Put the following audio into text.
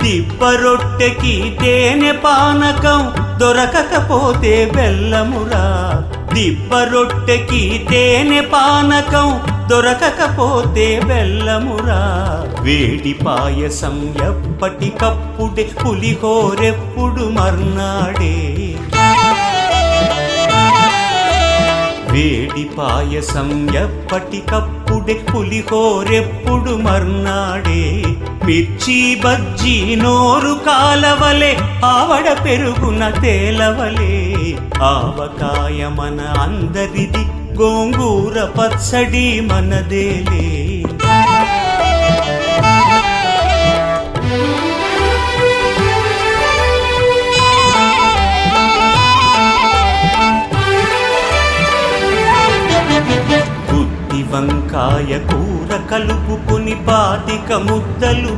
దిబ్బరొట్టెకి తేనె పానకం దొరకకపోతే బెల్లమురా. దిబ్బరొట్టెకి తేనె పానకం దొరకకపోతే బెల్లమురా. వేడి పాయసం ఎప్పటికప్పుడే, పులిహోరెప్పుడు మర్నాడే. వేడి పాయసం ఎప్పటికప్పుడే, పులిహోరెప్పుడు మర్నాడే. మిర్చి బజ్జీ నోరు కాలవలే, ఆవడ పెరుగున తేలవలే. ఆవకాయ మన అందరిది, గోంగూర పచ్చడి మనదేలే. వంకాయ కూర కలుపుకుని 25 ముద్దలు